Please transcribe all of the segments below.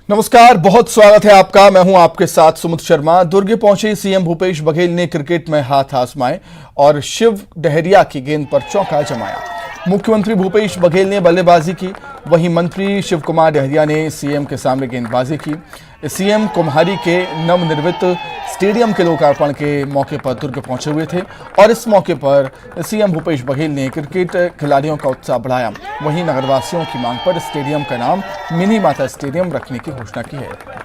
नमस्कार, बहुत स्वागत है आपका। मैं हूं आपके साथ सुमित शर्मा। दुर्ग पहुंचे सीएम भूपेश बघेल ने क्रिकेट में हाथ आजमाए और शिव डहरिया की गेंद पर चौका जमाया। मुख्यमंत्री भूपेश बघेल ने बल्लेबाजी की, वहीं मंत्री शिव कुमार डहरिया ने सीएम के सामने गेंदबाजी की। सीएम कुम्हारी के नवनिर्मित स्टेडियम के लोकार्पण के मौके पर दुर्ग पहुंचे हुए थे और इस मौके पर सीएम भूपेश बघेल ने क्रिकेट खिलाड़ियों का उत्साह बढ़ाया। वहीं नगरवासियों की मांग पर स्टेडियम का नाम मिनी माता स्टेडियम रखने की घोषणा की है।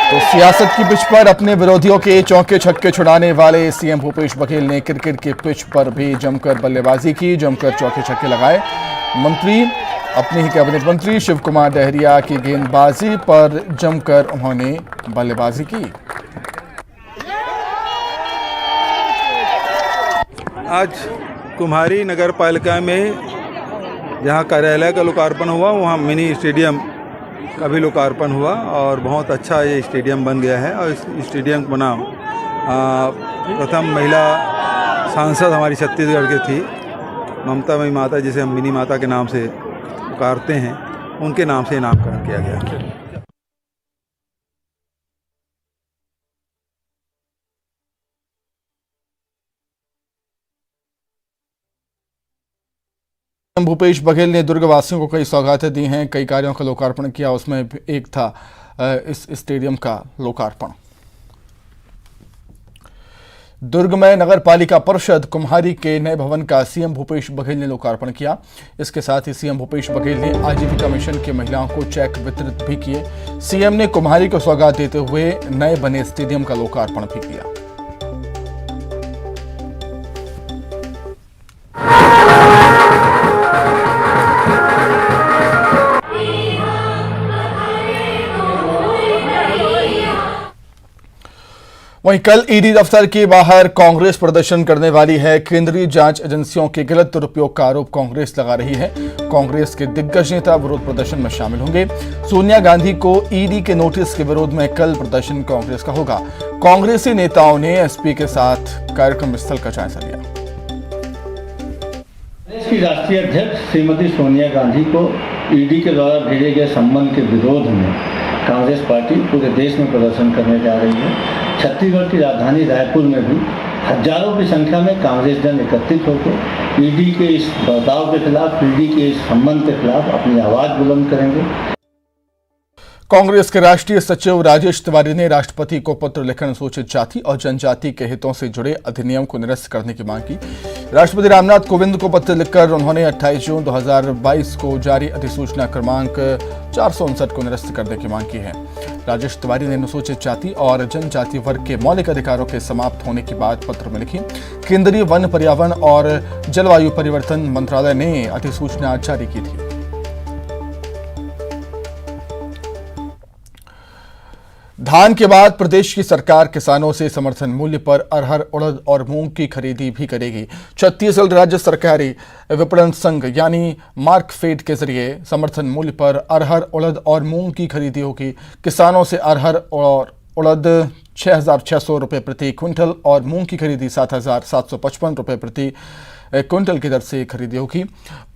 तो सियासत की पिच पर अपने विरोधियों के चौके छक्के छुड़ाने वाले सीएम भूपेश बघेल ने क्रिकेट के पिच पर भी जमकर बल्लेबाजी की, जमकर चौके छक्के लगाए। मंत्री अपने ही कैबिनेट मंत्री शिव कुमार डहरिया की गेंदबाजी पर जमकर उन्होंने बल्लेबाजी की। आज कुम्हारी नगर पालिका में जहां कार्यालय का लोकार्पण हुआ, वहां मिनी स्टेडियम का भी लोकार्पण हुआ और बहुत अच्छा ये स्टेडियम बन गया है। और इस स्टेडियम का नाम प्रथम महिला सांसद हमारी छत्तीसगढ़ के थी ममता मई माता, जिसे हम मिनी माता के नाम से पुकारते हैं, उनके नाम से नामकरण किया गया। भूपेश बघेल ने दुर्ग वासियों को कई सौगातें दी हैं, कई कार्यों का लोकार्पण किया, उसमें एक था इस स्टेडियम का लोकार्पण। दुर्ग में नगर पालिका परिषद कुम्हारी के नए भवन का सीएम भूपेश बघेल ने लोकार्पण किया। इसके साथ ही सीएम भूपेश बघेल ने आजीविका मिशन के महिलाओं को चेक वितरित भी किए। सीएम ने कुम्हारी को सौगात देते हुए नए बने स्टेडियम का लोकार्पण भी किया। वहीं कल ईडी दफ्तर के बाहर कांग्रेस प्रदर्शन करने वाली है। केंद्रीय जांच एजेंसियों के गलत दुरुपयोग का आरोप कांग्रेस लगा रही है। कांग्रेस के दिग्गज नेता विरोध प्रदर्शन में शामिल होंगे। सोनिया गांधी को ईडी के नोटिस के विरोध में कल प्रदर्शन कांग्रेस का होगा। कांग्रेसी नेताओं ने एसपी के साथ कार्यक्रम स्थल का जायजा लिया। प्रदेश की राष्ट्रीय अध्यक्ष श्रीमती सोनिया गांधी को ईडी के द्वारा भेजे गए सम्मन के विरोध में कांग्रेस पार्टी पूरे देश में प्रदर्शन करने जा रही है। छत्तीसगढ़ की राजधानी रायपुर में भी हजारों की संख्या में कांग्रेस जन एकत्रित होकर ईडी के इस बर्ताव के खिलाफ, ईडी के इस सम्मन के खिलाफ अपनी आवाज बुलंद करेंगे। कांग्रेस के राष्ट्रीय सचिव राजेश तिवारी ने राष्ट्रपति को पत्र लिखकर अनुसूचित जाति और जनजाति के हितों से जुड़े अधिनियम को निरस्त करने की मांग की। राष्ट्रपति रामनाथ कोविंद को पत्र लिखकर उन्होंने 28 जून 2022 को जारी अधिसूचना क्रमांक 459 को निरस्त करने की मांग की है। राजेश तिवारी ने अनुसूचित जाति और जनजाति वर्ग के मौलिक अधिकारों के समाप्त होने की बात पत्र में लिखी। केंद्रीय वन, पर्यावरण और जलवायु परिवर्तन मंत्रालय ने अधिसूचना जारी की थी। धान के बाद प्रदेश की सरकार किसानों से समर्थन मूल्य पर अरहर, उड़द और मूंग की खरीदी भी करेगी। छत्तीसगढ़ राज्य सरकारी विपणन संघ यानी मार्कफेड के जरिए समर्थन मूल्य पर अरहर, उड़द और मूंग की खरीदी होगी। किसानों से अरहर और उड़द 6,600 रुपये प्रति क्विंटल और मूंग की खरीदी 7,755 रुपये प्रति क्विंटल की दर से खरीदी होगी।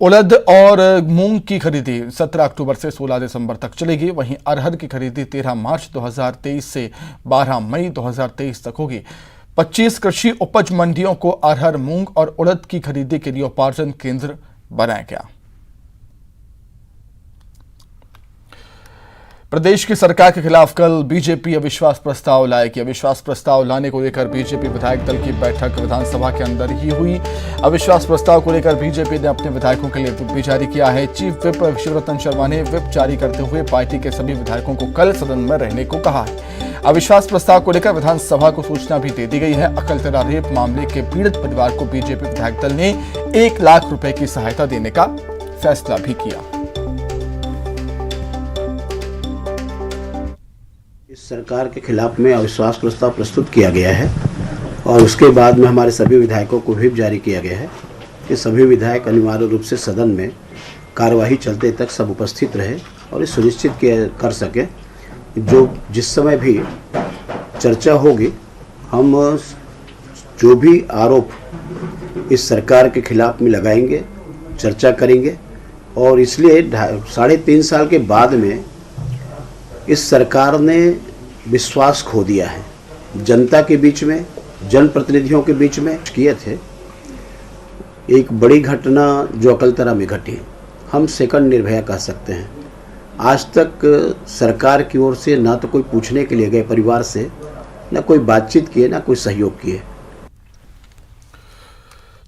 उड़द और मूंग की खरीदी 17 अक्टूबर से 16 दिसंबर तक चलेगी। वहीं अरहर की खरीदी 13 मार्च 2023 से 12 मई 2023 तक होगी। 25 कृषि उपज मंडियों को अरहर, मूंग और उड़द की खरीदी के लिए उपार्जन केंद्र बनाया गया। प्रदेश की सरकार के खिलाफ कल बीजेपी अविश्वास प्रस्ताव लाएगी। अविश्वास प्रस्ताव लाने को लेकर बीजेपी विधायक दल की बैठक विधानसभा के अंदर ही हुई। अविश्वास प्रस्ताव को लेकर बीजेपी ने अपने विधायकों के लिए व्हिप भी जारी किया है। चीफ व्हिप शिवरतन शर्मा ने व्हिप जारी करते हुए पार्टी के सभी विधायकों को कल सदन में रहने को कहा है। अविश्वास प्रस्ताव को लेकर विधानसभा को सूचना भी दे दी गई है। अकलतरा रेप मामले के पीड़ित परिवार को बीजेपी विधायक दल ने 1 लाख रुपए की सहायता देने का फैसला भी किया। इस सरकार के खिलाफ में अविश्वास प्रस्ताव प्रस्तुत किया गया है और उसके बाद में हमारे सभी विधायकों को व्हिप जारी किया गया है कि सभी विधायक अनिवार्य रूप से सदन में कार्यवाही चलते तक सब उपस्थित रहे और ये सुनिश्चित कर सकें जो जिस समय भी चर्चा होगी हम जो भी आरोप इस सरकार के खिलाफ में लगाएंगे, चर्चा करेंगे। और इसलिए 3.5 साल के बाद में इस सरकार ने विश्वास खो दिया है जनता के बीच में, जनप्रतिनिधियों के बीच में। किए थे एक बड़ी घटना जो अकलतरा में घटी, हम सेकंड निर्भया कह सकते हैं। आज तक सरकार की ओर से ना तो कोई पूछने के लिए गए परिवार से, ना कोई बातचीत किए, ना कोई सहयोग किए।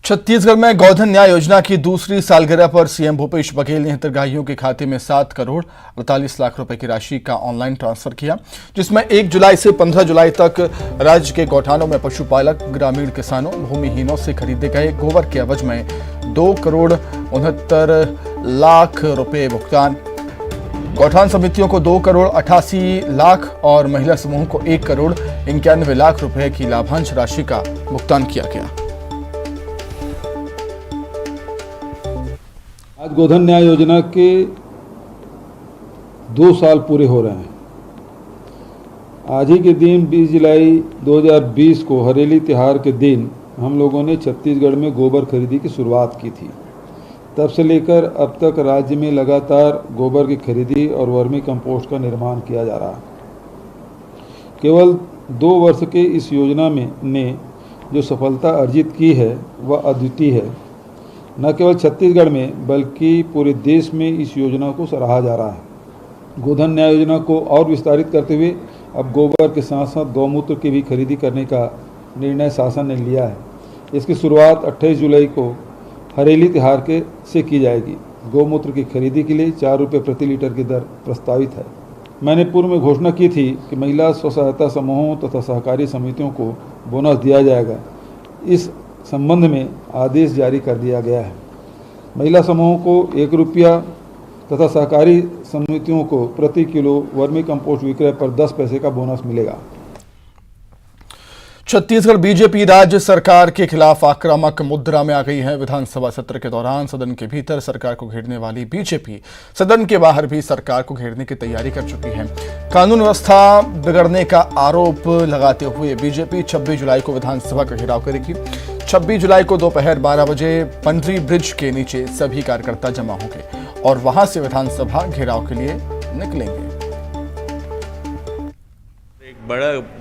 छत्तीसगढ़ में गोधन न्याय योजना की दूसरी सालगिरह पर सीएम भूपेश बघेल ने हितग्राहियों के खाते में 7 करोड़ 48 लाख रुपए की राशि का ऑनलाइन ट्रांसफर किया, जिसमें 1 जुलाई से 15 जुलाई तक राज्य के गौठानों में पशुपालक, ग्रामीण किसानों, भूमिहीनों से खरीदे गए गोबर के एवज में 2 करोड़ 69 लाख रुपए भुगतान, गौठान समितियों को 2 करोड़ 88 लाख और महिला समूह को 1 करोड़ 91 लाख रुपए की लाभांश राशि का भुगतान किया गया। आज गोधन न्याय योजना के 2 साल पूरे हो रहे हैं। आज ही के दिन 20 जुलाई 2020 को हरेली त्यौहार के दिन हम लोगों ने छत्तीसगढ़ में गोबर खरीदी की शुरुआत की थी। तब से लेकर अब तक राज्य में लगातार गोबर की खरीदी और वर्मी कंपोस्ट का निर्माण किया जा रहा है। केवल 2 वर्ष के इस योजना ने जो सफलता अर्जित की है वह अद्वितीय है। न केवल छत्तीसगढ़ में बल्कि पूरे देश में इस योजना को सराहा जा रहा है। गोधन न्याय योजना को और विस्तारित करते हुए अब गोबर के साथ साथ गौमूत्र की भी खरीदी करने का निर्णय शासन ने लिया है। इसकी शुरुआत 28 जुलाई को हरेली त्यौहार से की जाएगी। गौमूत्र की खरीदी के लिए 4 रुपये प्रति लीटर की दर प्रस्तावित है। मैंने पूर्व में घोषणा की थी कि महिला स्व सहायता समूहों तथा सहकारी समितियों को बोनस दिया जाएगा। इस संबंध में आदेश जारी कर दिया गया है। महिला समूहों को 1 रुपया तथा सहकारी समितियों को प्रति किलो वर्मी कंपोस्ट विक्रय पर 10 पैसे का बोनस मिलेगा। छत्तीसगढ़ बीजेपी राज्य सरकार के खिलाफ आक्रामक मुद्रा में आ गई है। विधानसभा सत्र के दौरान सदन के भीतर सरकार को घेरने वाली बीजेपी सदन के बाहर भी सरकार को घेरने की तैयारी कर चुकी है। कानून व्यवस्था बिगड़ने का आरोप लगाते हुए बीजेपी 26 जुलाई को विधानसभा का घेराव करेगी। 26 जुलाई को दोपहर 12 बजे पंडरी ब्रिज के नीचे सभी कार्यकर्ता जमा होंगे और वहां से विधानसभा घेराव के लिए निकलेंगे।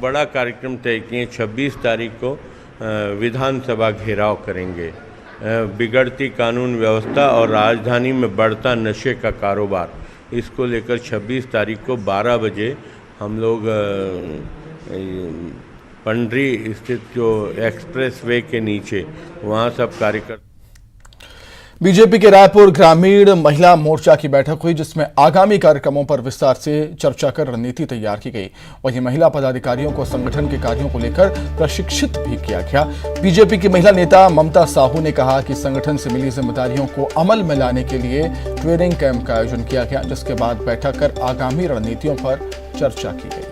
बड़ा कार्यक्रम तय किए। 26 तारीख को विधानसभा घेराव करेंगे। बिगड़ती कानून व्यवस्था और राजधानी में बढ़ता नशे का कारोबार, इसको लेकर 26 तारीख को 12 बजे हम लोग पंडरी स्थित जो एक्सप्रेस वे के नीचे वहाँ सब कार्यकर्ता। बीजेपी के रायपुर ग्रामीण महिला मोर्चा की बैठक हुई, जिसमें आगामी कार्यक्रमों पर विस्तार से चर्चा कर रणनीति तैयार की गई। वहीं महिला पदाधिकारियों को संगठन के कार्यों को लेकर प्रशिक्षित भी किया गया। बीजेपी की महिला नेता ममता साहू ने कहा कि संगठन से मिली जिम्मेदारियों को अमल में लाने के लिए ट्रेनिंग कैंप का आयोजन किया गया, जिसके बाद बैठक कर आगामी रणनीतियों पर चर्चा की गई।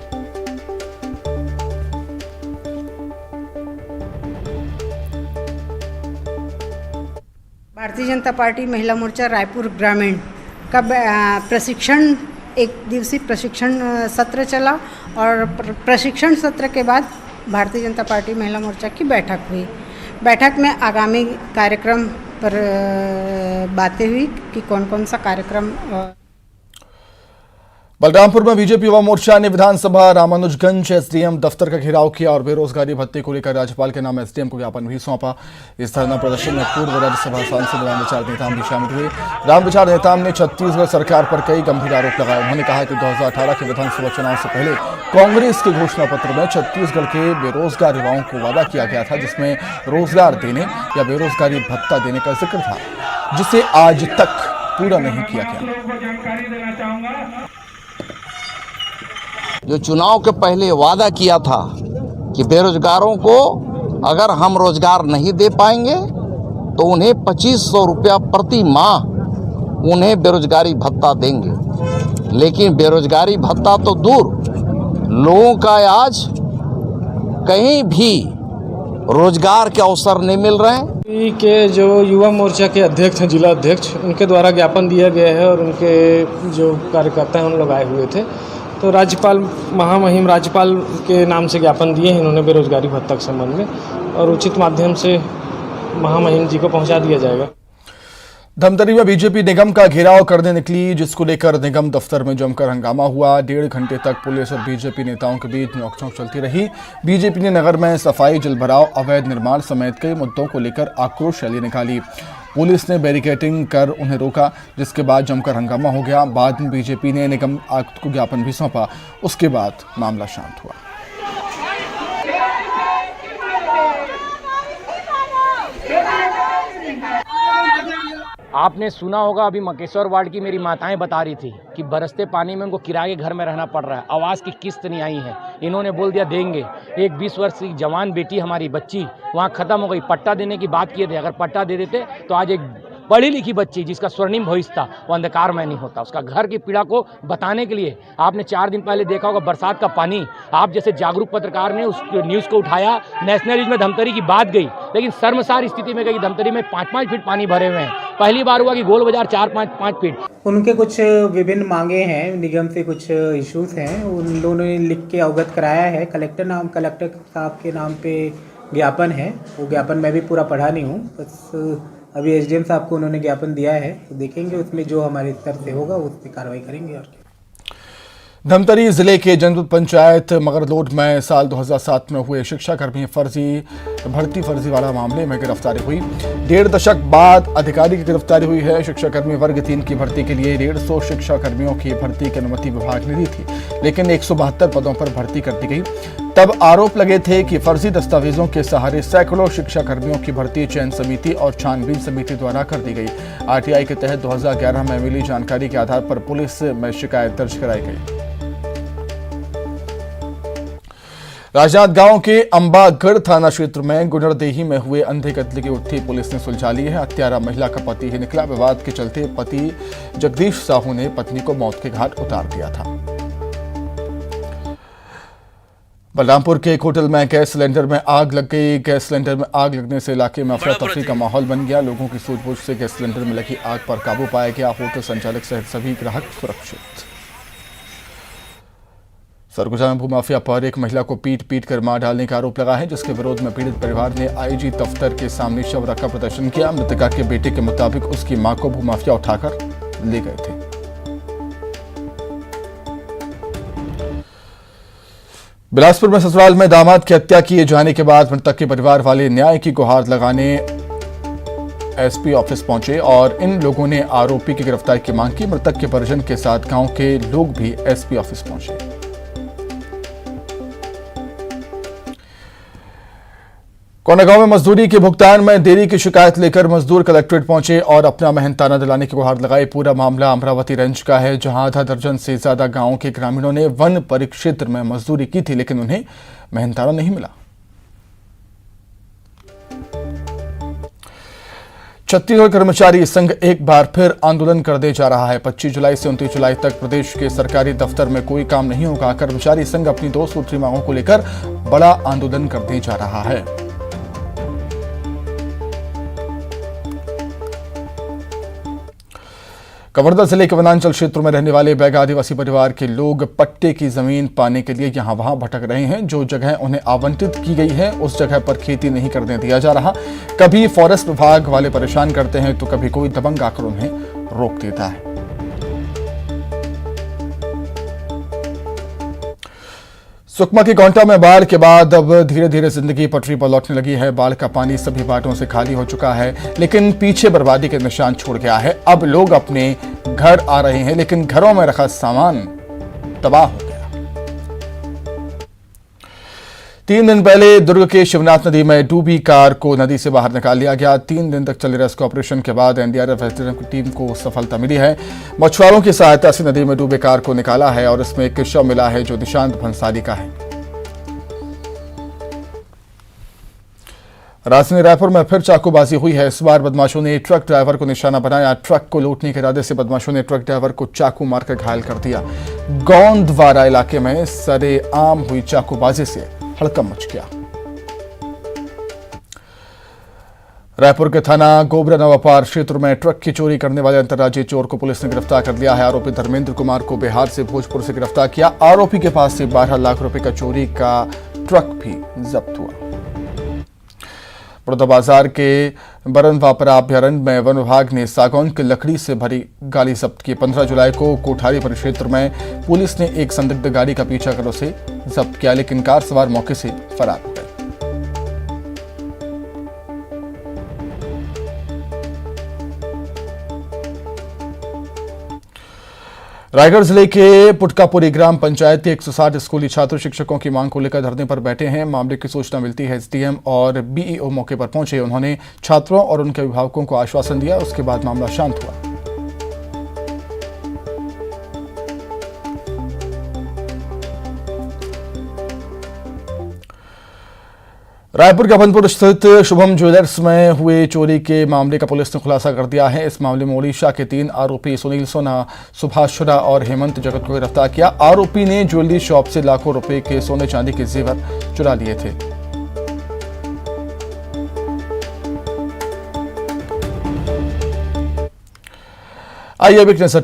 भारतीय जनता पार्टी महिला मोर्चा रायपुर ग्रामीण का प्रशिक्षण, 1 दिवसीय प्रशिक्षण सत्र चला और प्रशिक्षण सत्र के बाद भारतीय जनता पार्टी महिला मोर्चा की बैठक हुई। बैठक में आगामी कार्यक्रम पर बातें हुई कि कौन कौन सा कार्यक्रम। बलरामपुर में बीजेपी युवा मोर्चा ने विधानसभा रामानुजगंज एसडीएम दफ्तर का घेराव किया और बेरोजगारी भत्ते को लेकर राज्यपाल के नाम एसडीएम को ज्ञापन भी सौंपा। इस धरना प्रदर्शन में पूर्व राज्यसभा सांसद रामविचार नेताम भी शामिल हुए। रामविचार नेताम ने छत्तीसगढ़ सरकार पर कई गंभीर आरोप लगाए। उन्होंने कहा कि 2018 के विधानसभा चुनाव से पहले कांग्रेस के घोषणा पत्र में छत्तीसगढ़ के बेरोजगार युवाओं को वादा किया गया था, जिसमें रोजगार देने या बेरोजगारी भत्ता देने का जिक्र था, जिसे आज तक पूरा नहीं किया गया। जो चुनाव के पहले वादा किया था कि बेरोजगारों को अगर हम रोजगार नहीं दे पाएंगे तो उन्हें 2500 रुपया प्रति माह उन्हें बेरोजगारी भत्ता देंगे। लेकिन बेरोजगारी भत्ता तो दूर, लोगों का आज कहीं भी रोजगार के अवसर नहीं मिल रहे हैं। के जो युवा मोर्चा के अध्यक्ष हैं, जिला अध्यक्ष, उनके द्वारा ज्ञापन दिया गया है और उनके जो कार्यकर्ता हैं उन लोग आए हुए थे, तो राज्यपाल महामहिम राज्यपाल के नाम से ज्ञापन दिए हैं इन्होंने बेरोजगारी भत्ता के संबंध में, और उचित माध्यम से महामहिम जी को पहुंचा दिया जाएगा। धमतरी में बीजेपी निगम का घेराव करने निकली, जिसको लेकर निगम दफ्तर में जमकर हंगामा हुआ। 1.5 घंटे तक पुलिस और बीजेपी नेताओं के बीच नोकझोंक चलती रही। बीजेपी ने नगर में सफाई, जलभराव, अवैध निर्माण समेत कई मुद्दों को लेकर आक्रोश रैली निकाली। पुलिस ने बैरिकेडिंग कर उन्हें रोका, जिसके बाद जमकर हंगामा हो गया। बाद में बीजेपी ने निगम आयुक्त को ज्ञापन भी सौंपा। उसके बाद मामला शांत हुआ। आपने सुना होगा, अभी मकेश्वर वार्ड की मेरी माताएं बता रही थी कि बरसते पानी में उनको किराए के घर में रहना पड़ रहा है, आवास की किस्त नहीं आई है। इन्होंने बोल दिया देंगे। एक 20 वर्ष की जवान बेटी हमारी बच्ची वहाँ ख़त्म हो गई। पट्टा देने की बात किए थे, अगर पट्टा दे देते तो आज एक पढ़ी लिखी बच्ची जिसका स्वर्णिम भविष्य था वो अंधकार में नहीं होता। उसका घर की पीड़ा को बताने के लिए आपने 4 दिन पहले देखा होगा बरसात का पानी, आप जैसे जागरूक पत्रकार ने उस न्यूज़ को उठाया, नेशनल न्यूज़ में धमतरी की बात गई, लेकिन शर्मसार स्थिति में गई। धमतरी में 5-5 फीट पानी भरे हुए हैं। पहली बार हुआ कि गोल बाजार 4-5 फीट। उनके कुछ विभिन्न मांगे हैं, निगम से कुछ इश्यूज हैं, उन लोगों ने लिख के अवगत कराया है। कलेक्टर साहब के नाम पे ज्ञापन है, वो ज्ञापन मैं भी पूरा पढ़ा नहीं हूँ, बस अभी एसडीएम साहब को उन्होंने ज्ञापन दिया है, तो देखेंगे उसमें जो हमारे स्तर से होगा उस पर कार्रवाई करेंगे। और धमतरी जिले के जनपद पंचायत मगरलोड में साल 2007 में हुए शिक्षाकर्मी भर्ती वाला मामले में गिरफ्तारी हुई। 1.5 दशक बाद अधिकारी की गिरफ्तारी हुई है। शिक्षाकर्मी वर्ग 3 की भर्ती के लिए 150 शिक्षाकर्मियों की भर्ती की अनुमति विभाग ने दी थी, लेकिन 172 पदों पर भर्ती कर दी गई। तब आरोप लगे थे कि फर्जी दस्तावेजों के सहारे सैकड़ों शिक्षाकर्मियों की भर्ती चयन समिति और छानबीन समिति द्वारा कर दी गई। आरटीआई के तहत 2011 में मिली जानकारी के आधार पर पुलिस में शिकायत दर्ज कराई गई। राजनांदगांव के अंबागढ़ थाना क्षेत्र में गुजरदेही में हुए अंधे कत्ल की गुत्थी पुलिस ने सुलझा ली है। हत्यारा महिला का पति ही निकला। विवाद के चलते पति जगदीश साहू ने पत्नी को मौत के घाट उतार दिया था। बलरामपुर के एक होटल में गैस सिलेंडर में आग लग गई। गैस सिलेंडर में आग लगने से इलाके में अफरा तफरी का माहौल बन गया। लोगों की सूझबूझ से गैस सिलेंडर में लगी आग पर काबू पाया गया। होटल संचालक सहित सभी ग्राहक सुरक्षित। सरगुजा में भूमाफिया पर एक महिला को पीट कर मार डालने का आरोप लगा है, जिसके विरोध में पीड़ित परिवार ने आईजी दफ्तर के सामने शव रखकर प्रदर्शन किया। मृतका के बेटे के मुताबिक उसकी मां को भूमाफिया उठाकर ले गए थे। बिलासपुर में ससुराल में दामाद की हत्या किए जाने के बाद मृतक के परिवार वाले न्याय की गुहार लगाने एसपी ऑफिस पहुंचे और इन लोगों ने आरोपी की गिरफ्तारी की मांग की। मृतक के परिजन के साथ गांव के लोग भी एसपी ऑफिस पहुंचे। कोंडागांव में मजदूरी के भुगतान में देरी की शिकायत लेकर मजदूर कलेक्ट्रेट पहुंचे और अपना मेहनताना दिलाने की गुहार लगाई। पूरा मामला अमरावती रेंज का है, जहां आधा दर्जन से ज्यादा गांवों के ग्रामीणों ने वन परिक्षेत्र में मजदूरी की थी, लेकिन उन्हें मेहनताना नहीं मिला। छत्तीसगढ़ कर्मचारी संघ एक बार फिर आंदोलन करने जा रहा है। 25 जुलाई से 29 जुलाई तक प्रदेश के सरकारी दफ्तर में कोई काम नहीं होगा। कर्मचारी संघ अपनी 2 सूत्री मांगों को लेकर बड़ा आंदोलन करने जा रहा है। कवर्धा जिले के वनांचल क्षेत्रों में रहने वाले बैगा आदिवासी परिवार के लोग पट्टे की जमीन पाने के लिए यहां वहां भटक रहे हैं। जो जगह उन्हें आवंटित की गई है उस जगह पर खेती नहीं करने दिया जा रहा। कभी फॉरेस्ट विभाग वाले परेशान करते हैं तो कभी कोई दबंग आकर उन्हें रोक देता है। सुकमा के गोंटा में बाढ़ के बाद अब धीरे धीरे जिंदगी पटरी पर लौटने लगी है। बाढ़ का पानी सभी बाटों से खाली हो चुका है, लेकिन पीछे बर्बादी के निशान छोड़ गया है। अब लोग अपने घर आ रहे हैं, लेकिन घरों में रखा सामान तबाह हो गया। 3 दिन पहले दुर्ग के शिवनाथ नदी में डूबी कार को नदी से बाहर निकाल लिया गया। 3 दिन तक चले रेस्क्यू ऑपरेशन के बाद एनडीआरएफ की टीम को सफलता मिली है। मछुआरों की सहायता से नदी में डूबे कार को निकाला है और इसमें एक शव मिला है जो निशांत भंसाली का है। राजधानी रायपुर में फिर चाकूबाजी हुई है। इस बार बदमाशों ने ट्रक ड्राइवर को निशाना बनाया। ट्रक को लूटने के इरादे से बदमाशों ने ट्रक ड्राइवर को चाकू मारकर घायल कर दिया। गोंदवारा इलाके में सरेआम हुई चाकूबाजी से हड़कंप मच गया। रायपुर के थाना गोबरा नवापार क्षेत्र में ट्रक की चोरी करने वाले अंतर्राज्यीय चोर को पुलिस ने गिरफ्तार कर लिया है। आरोपी धर्मेंद्र कुमार को बिहार से भोजपुर से गिरफ्तार किया। आरोपी के पास से 12 लाख रुपए का चोरी का ट्रक भी जब्त हुआ। बड़ौदाबाजार के बरनवापरा अभयारण्य में वन विभाग ने सागौन की लकड़ी से भरी गाड़ी जब्त की। 15 जुलाई को कोठारी परिक्षेत्र में पुलिस ने एक संदिग्ध गाड़ी का पीछा कर उसे जब्त किया, लेकिन कार सवार मौके से फरार हो गए। रायगढ़ जिले के पुटकापुरी ग्राम पंचायत के 160 स्कूली छात्र शिक्षकों की मांग को लेकर धरने पर बैठे हैं। मामले की सूचना मिलती है एसडीएम और बीईओ मौके पर पहुंचे। उन्होंने छात्रों और उनके अभिभावकों को आश्वासन दिया। उसके बाद मामला शांत हुआ। रायपुर के अभनपुर स्थित शुभम ज्वेलर्स में हुए चोरी के मामले का पुलिस ने खुलासा कर दिया है। इस मामले में ओडिशा के 3 आरोपी सुनील सोना, सुभाष छुरा और हेमंत जगत को गिरफ्तार किया। आरोपी ने ज्वेलरी शॉप से लाखों रुपए के सोने चांदी के जेवर चुरा लिए थे। आइए अब एक नजर